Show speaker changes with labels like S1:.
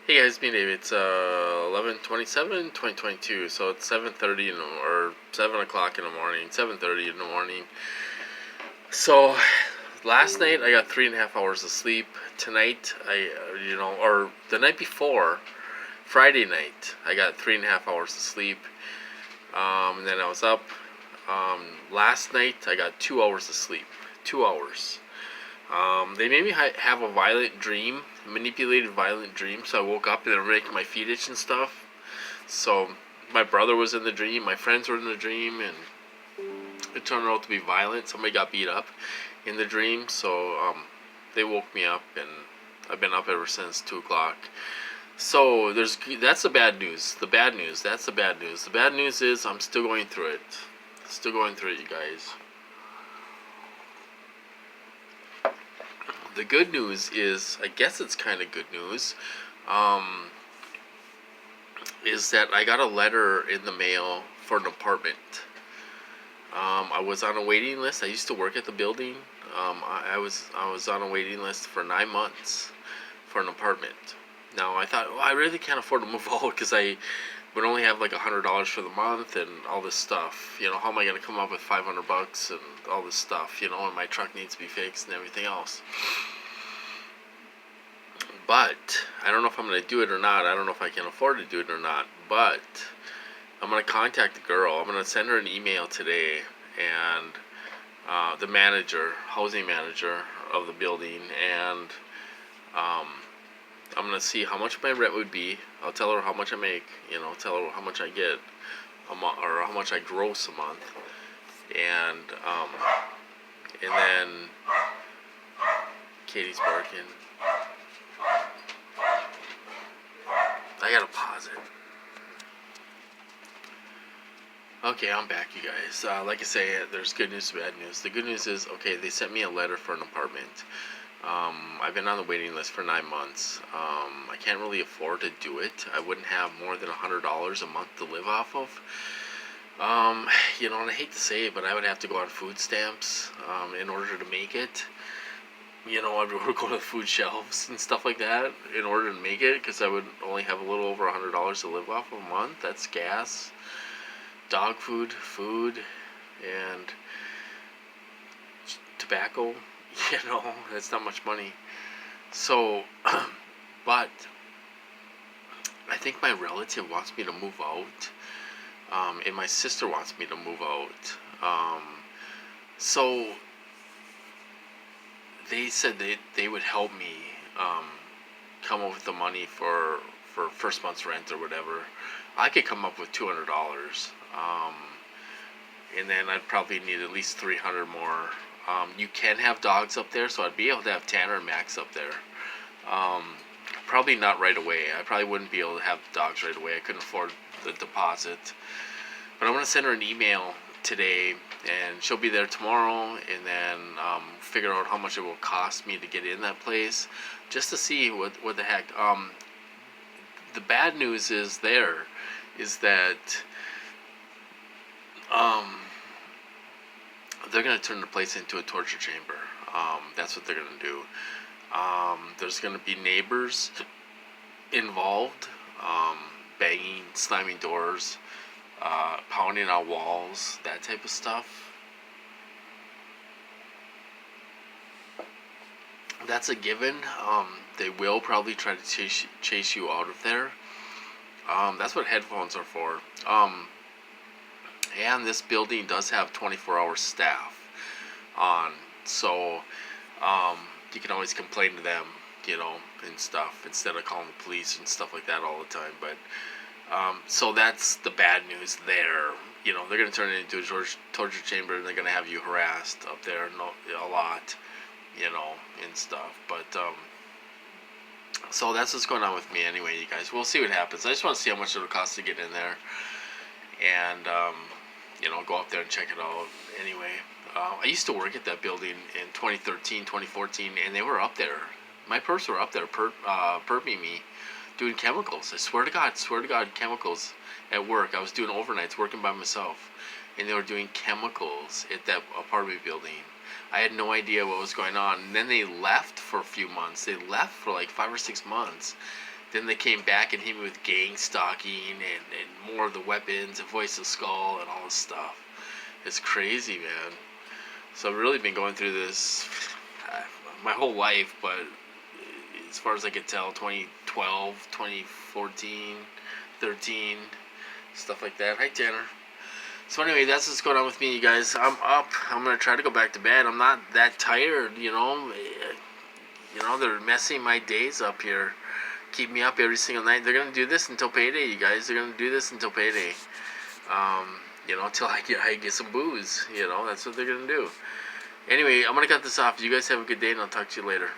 S1: Hey guys, me Dave. It's 11/27/2022, so it's 7:30 or 7 o'clock in the morning, 7:30 in the morning. So last night I got 3.5 hours of sleep. Tonight or the night before, Friday night, I got 3.5 hours of sleep. And then I was up. Last night I got 2 hours of sleep. 2 hours. They made me have a violent dream, manipulated violent dream. So I woke up and they were making my feet itch and stuff. So my brother was in the dream, my friends were in the dream, and it turned out to be violent. Somebody got beat up in the dream, so they woke me up, and I've been up ever since 2 o'clock. So that's the bad news. The bad news. That's the bad news. The bad news is I'm still going through it. Still going through it, you guys. The good news is, I guess it's kind of good news, is that I got a letter in the mail for an apartment. I was on a waiting list. I used to work at the building. I was on a waiting list for 9 months for an apartment. Now I thought, well, I really can't afford to move out because I would only have like $100 for the month and all this stuff. How am I gonna come up with $500 and all this stuff? And my truck needs to be fixed and everything else. But I don't know if I'm gonna do it or not. I don't know if I can afford to do it or not. But I'm gonna contact the girl. I'm gonna send her an email today, and the housing manager of the building, and I'm gonna see how much my rent would be. I'll tell her how much I make. Tell her how much I get a month, or how much I gross a month, and then Katie's barking. I gotta pause it. Okay, I'm back, you guys. Like I say, there's good news, bad news. The good news is, okay, they sent me a letter for an apartment. I've been on the waiting list for 9 months. I can't really afford to do it. I wouldn't have more than $100 a month to live off of. And I hate to say it, but I would have to go on food stamps in order to make it. I would go to the food shelves and stuff like that in order to make it, because I would only have a little over $100 to live off a month. That's gas, dog food, and tobacco. That's not much money. So, but I think my relative wants me to move out, and my sister wants me to move out. So they said they would help me come up with the money for first month's rent or whatever. I could come up with $200, and then I'd probably need at least 300 more. You can have dogs up there, so I'd be able to have Tanner and Max up there. Probably not right away. I probably wouldn't be able to have dogs right away. I couldn't afford the deposit. But I'm going to send her an email today, and she'll be there tomorrow, and then figure out how much it will cost me to get in that place, just to see what the heck. The bad news is that they're going to turn the place into a torture chamber. That's what they're going to do. There's going to be neighbors involved, banging, slamming doors, pounding on walls, that type of stuff. That's a given. They will probably try to chase you out of there. That's what headphones are for. And this building does have 24-hour staff on, so you can always complain to them, and stuff, instead of calling the police and stuff like that all the time. But so that's the bad news there. They're going to turn it into a torture chamber, and they're going to have you harassed up there a lot, and stuff. But so that's what's going on with me anyway, you guys. We'll see what happens. I just want to see how much it'll cost to get in there, and go up there and check it out. Anyway, I used to work at that building in 2013, 2014, and they were up there. My perps were up there perping me, doing chemicals. I swear to God, chemicals at work. I was doing overnights, working by myself, and they were doing chemicals at that apartment building. I had no idea what was going on. And then they left for a few months. They left for like 5 or 6 months. Then they came back and hit me with gang stalking and more of the weapons and Voice of Skull and all this stuff. It's crazy, man. So I've really been going through this my whole life, but as far as I could tell, 2012, 2014, 13, stuff like that. Hi, Tanner. So anyway, that's what's going on with me, you guys. I'm up. I'm going to try to go back to bed. I'm not that tired, you know. They're messing my days up here. Keep me up every single night. They're going to do this until payday, you guys. They're going to do this until payday. Until I get some booze. That's what they're going to do. Anyway, I'm going to cut this off. You guys have a good day, and I'll talk to you later.